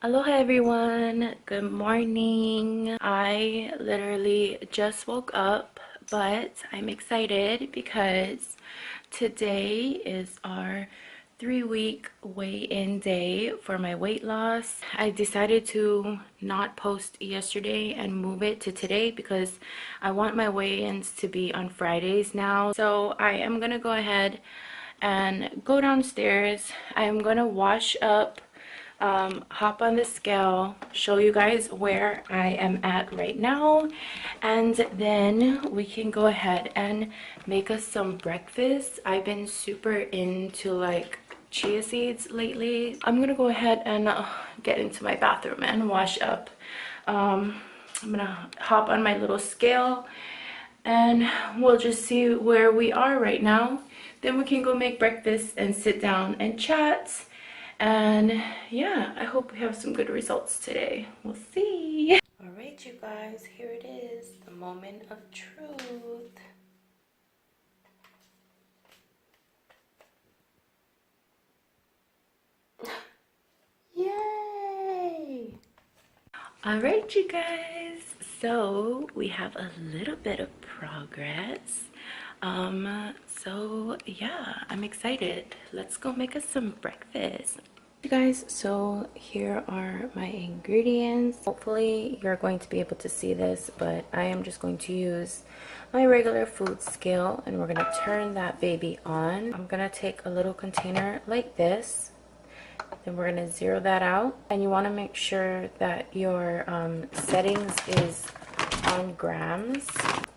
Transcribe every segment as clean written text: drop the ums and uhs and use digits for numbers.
Aloha everyone, good morning. I literally just woke up, but I'm excited because today is our 3-week weigh-in day for my weight loss. I decided to not post yesterday and move it to today because I want my weigh-ins to be on Fridays now. So I am gonna go ahead and go downstairs. I'm gonna wash up, hop on the scale, show you guys where I am at right now, and then we can go ahead and make us some breakfast. I've been super into like chia seeds lately. I'm gonna go ahead and get into my bathroom and wash up. I'm gonna hop on my little scale and we'll just see where we are right now. Then we can go make breakfast and sit down and chat. And yeah, I hope we have some good results today. We'll see. All right, you guys, here it is, the moment of truth. Yay! All right, you guys, so we have a little bit of progress. So yeah, I'm excited. Let's go make us some breakfast. You guys, so here are my ingredients. Hopefully you're going to be able to see this, but I am just going to use my regular food scale and we're gonna turn that baby on. I'm gonna take a little container like this. Then we're going to zero that out, and you want to make sure that your settings is on grams.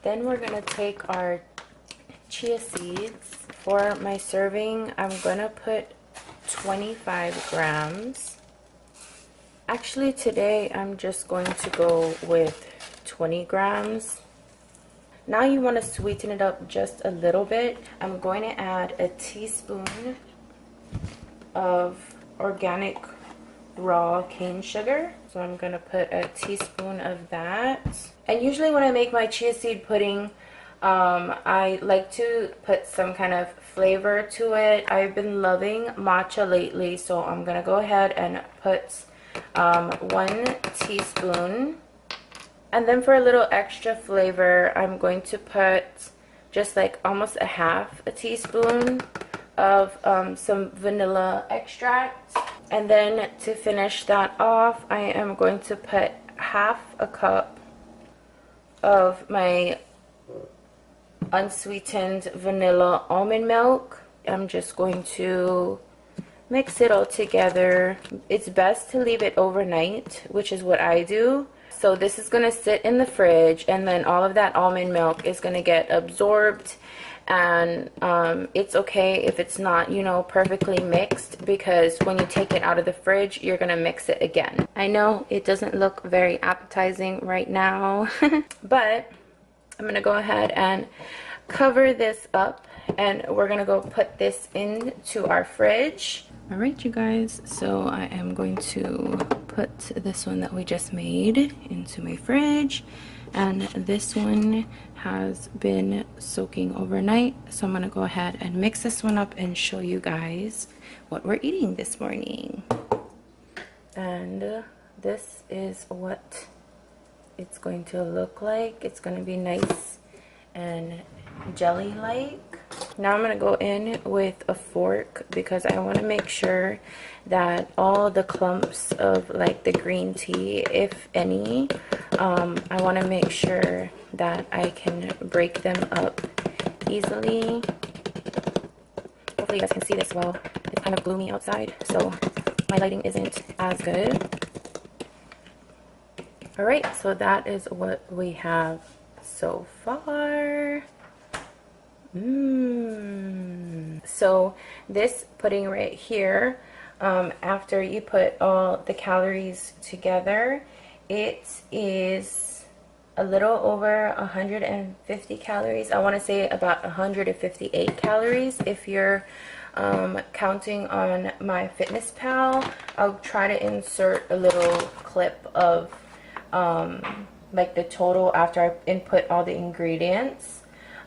Then we're going to take our chia seeds. For my serving, I'm going to put 25 grams. Actually, today I'm just going to go with 20 grams. Now you want to sweeten it up just a little bit. I'm going to add a teaspoon of organic raw cane sugar. So I'm gonna put a teaspoon of that. And usually when I make my chia seed pudding, I like to put some kind of flavor to it. I've been loving matcha lately, so I'm gonna go ahead and put 1 teaspoon. And then for a little extra flavor, I'm going to put just like almost a half a teaspoon of some vanilla extract. And then to finish that off, I am going to put half a cup of my unsweetened vanilla almond milk. I'm just going to mix it all together. It's best to leave it overnight, which is what I do. So this is going to sit in the fridge, and then all of that almond milk is going to get absorbed. And it's okay if it's not, you know, perfectly mixed, because when you take it out of the fridge, you're gonna mix it again. I know it doesn't look very appetizing right now, but I'm gonna go ahead and cover this up, and we're gonna go put this into our fridge. All right, you guys, so I am going to put this one that we just made into my fridge, and this one has been soaking overnight, so I'm gonna go ahead and mix this one up and show you guys what we're eating this morning. And this is what it's going to look like. It's gonna be nice and jelly-like. Now I'm gonna go in with a fork because I want to make sure that all the clumps of like the green tea, if any, I want to make sure that I can break them up easily. Hopefully you guys can see this well. It's kind of gloomy outside, so my lighting isn't as good. Alright, so that is what we have so far. So this pudding right here, after you put all the calories together, it is a little over 150 calories. I want to say about 158 calories if you're counting on my Fitness Pal. I'll try to insert a little clip of like the total after I input all the ingredients.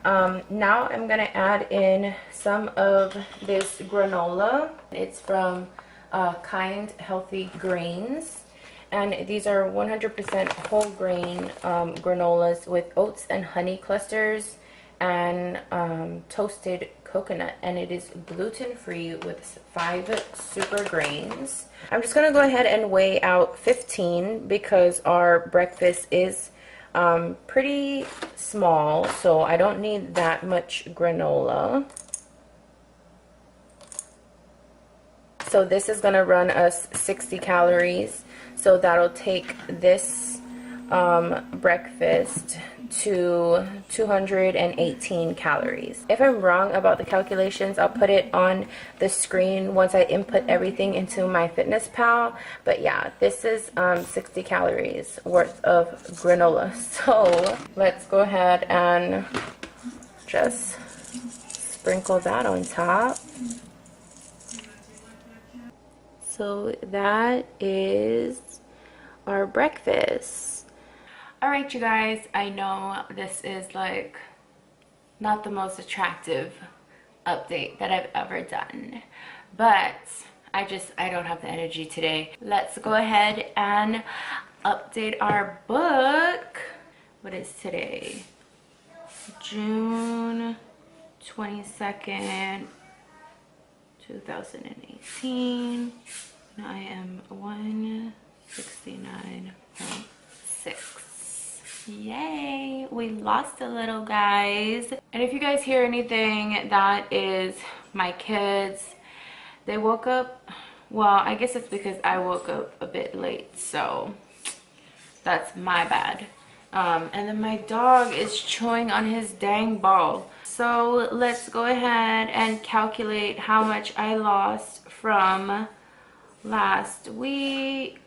Now I'm gonna add in some of this granola. It's from Kind Healthy Grains. And these are 100% whole grain granolas with oats and honey clusters and toasted coconut, and it is gluten-free with 5 super grains. I'm just gonna go ahead and weigh out 15 because our breakfast is pretty small, so I don't need that much granola. So this is gonna run us 60 calories, so that'll take this breakfast to 218 calories. If I'm wrong about the calculations, I'll put it on the screen once I input everything into MyFitnessPal. But yeah, this is 60 calories worth of granola. So let's go ahead and just sprinkle that on top. So that is our breakfast. All right, you guys, I know this is like not the most attractive update that I've ever done, but I don't have the energy today. Let's go ahead and update our book. What is today? June 22nd, 2018. I am 169.6. Yay, we lost a little, guys. And if you guys hear anything, that is my kids. They woke up, well, I guess it's because I woke up a bit late, so that's my bad. And then my dog is chewing on his dang ball. So let's go ahead and calculate how much I lost from last week.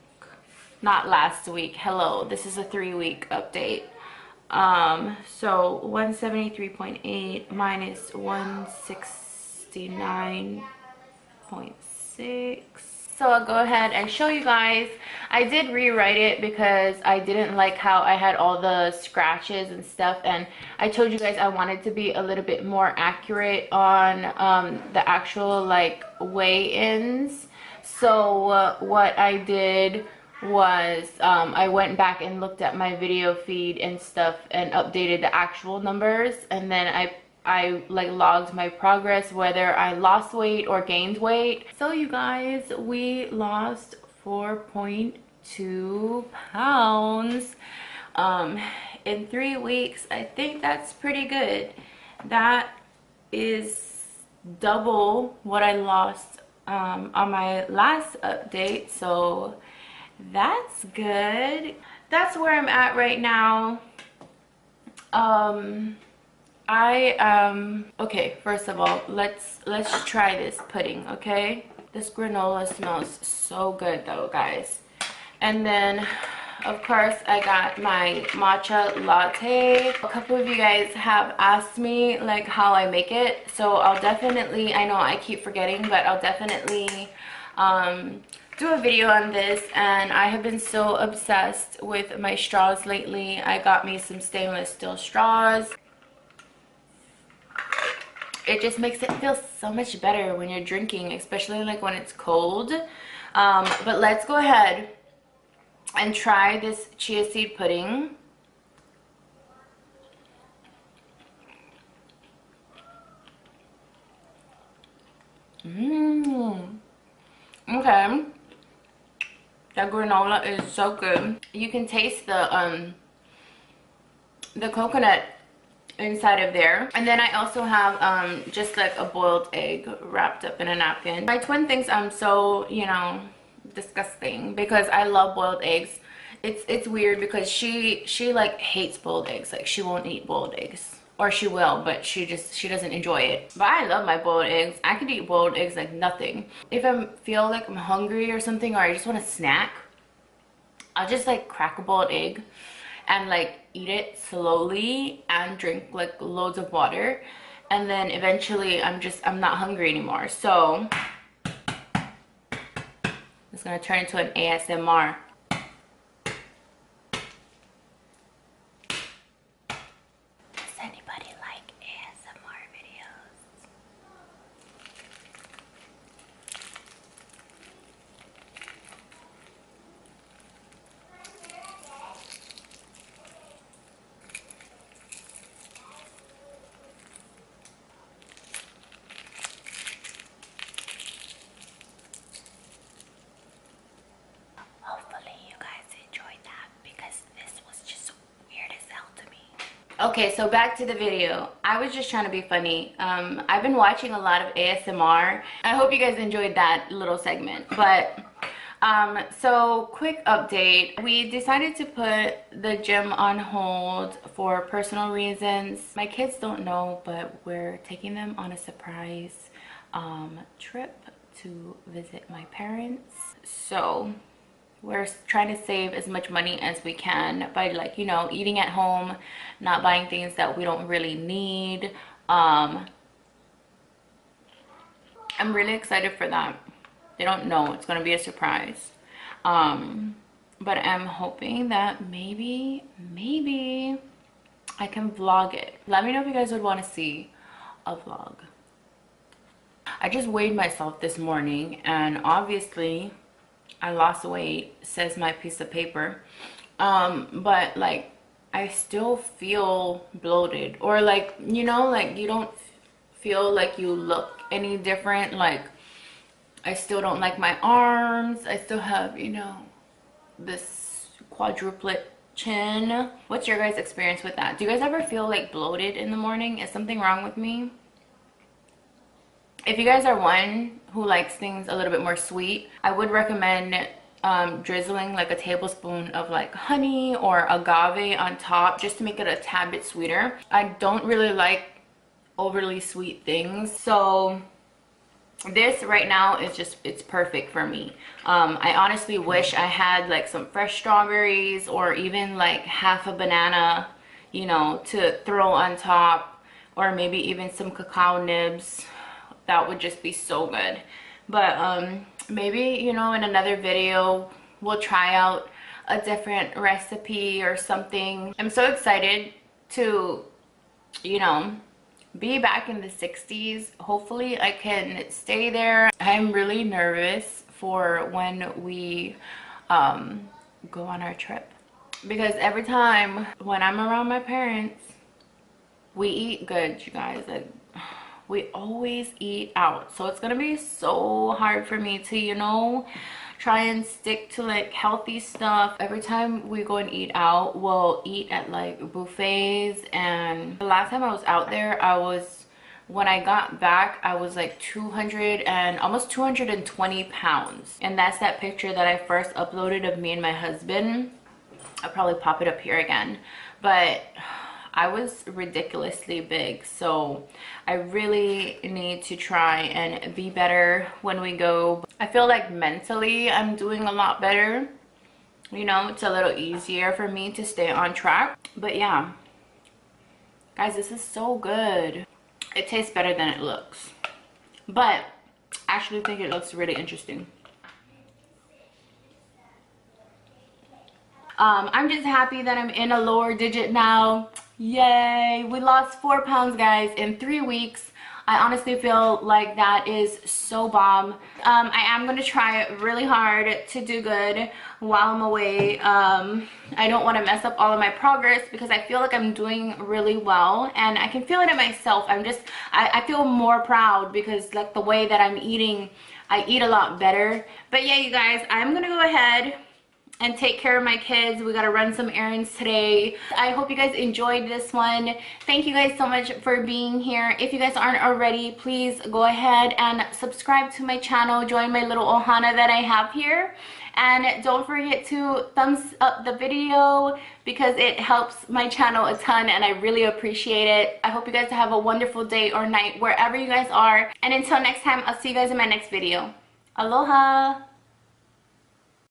Not last week, hello, this is a 3-week update. So 173.8 minus 169.6. So I'll go ahead and show you guys. I did rewrite it because I didn't like how I had all the scratches and stuff, and I told you guys I wanted to be a little bit more accurate on the actual like weigh-ins. So what I did was I went back and looked at my video feed and stuff and updated the actual numbers, and then I like logged my progress, whether I lost weight or gained weight. So you guys, we lost 4.2 pounds in 3 weeks. I think that's pretty good. That is double what I lost on my last update, so that's good. That's where I'm at right now. Okay, first of all, let's try this pudding, okay? This granola smells so good though, guys. And then of course I got my matcha latte. A couple of you guys have asked me like how I make it, so I'll definitely, I know I keep forgetting, but I'll definitely do a video on this. And I have been so obsessed with my straws lately. I got me some stainless steel straws. It just makes it feel so much better when you're drinking, especially like when it's cold. But let's go ahead and try this chia seed pudding. Okay, that granola is so good. You can taste the coconut inside of there. And then I also have just like a boiled egg wrapped up in a napkin. My twin thinks I'm so, you know, disgusting because I love boiled eggs. It's weird because she like hates boiled eggs. Like she won't eat boiled eggs, or she will, but she doesn't enjoy it. But I love my boiled eggs. I could eat boiled eggs like nothing. If I feel like I'm hungry or something, or I just want a snack, I'll just like crack a boiled egg and like eat it slowly and drink like loads of water, and then eventually I'm not hungry anymore. So it's gonna turn into an ASMR. Does anybody like ASMR videos? Okay, so back to the video. I was just trying to be funny. I've been watching a lot of ASMR. I hope you guys enjoyed that little segment. But so quick update. We decided to put the gym on hold for personal reasons. My kids don't know, but we're taking them on a surprise trip to visit my parents. So we're trying to save as much money as we can by, like, you know, eating at home, not buying things that we don't really need. I'm really excited for that. They don't know. It's going to be a surprise. But I'm hoping that maybe I can vlog it. Let me know if you guys would want to see a vlog. I just weighed myself this morning and obviously I lost weight, says my piece of paper. But like I still feel bloated, or like, you know, like you don't feel like you look any different. Like I still don't like my arms. I still have, you know, this quadruplet chin. What's your guys' experience with that? Do you guys ever feel like bloated in the morning? Is something wrong with me? If you guys are one who likes things a little bit more sweet, I would recommend drizzling like a tablespoon of like honey or agave on top just to make it a tad bit sweeter. I don't really like overly sweet things, so this right now is just, it's perfect for me. I honestly wish I had like some fresh strawberries or even like half a banana, you know, to throw on top, or maybe even some cacao nibs. That would just be so good. But maybe, you know, in another video we'll try out a different recipe or something. I'm so excited to, you know, be back in the 60s. Hopefully I can stay there. I'm really nervous for when we go on our trip, because every time when I'm around my parents, we eat good, you guys. We always eat out, so it's gonna be so hard for me to, you know, try and stick to like healthy stuff. Every time we go and eat out, we'll eat at like buffets, and the last time I was out there, when I got back, I was like 200 and almost 220 pounds. And that's that picture that I first uploaded of me and my husband. I'll probably pop it up here again, but I was ridiculously big. So I really need to try and be better when we go. I feel like mentally I'm doing a lot better. You know, it's a little easier for me to stay on track. But yeah, guys, this is so good. It tastes better than it looks, but I actually think it looks really interesting. I'm just happy that I'm in a lower digit now. Yay! We lost 4 pounds, guys, in 3 weeks. I honestly feel like that is so bomb. I am going to try really hard to do good while I'm away. I don't want to mess up all of my progress, because I feel like I'm doing really well, and I can feel it in myself. I feel more proud because like the way that I'm eating, I eat a lot better. But yeah, you guys, I'm going to go ahead and take care of my kids. We gotta run some errands today. I hope you guys enjoyed this one. Thank you guys so much for being here. If you guys aren't already, please go ahead and subscribe to my channel. Join my little ohana that I have here. And don't forget to thumbs up the video, because it helps my channel a ton and I really appreciate it. I hope you guys have a wonderful day or night wherever you guys are. And until next time, I'll see you guys in my next video. Aloha!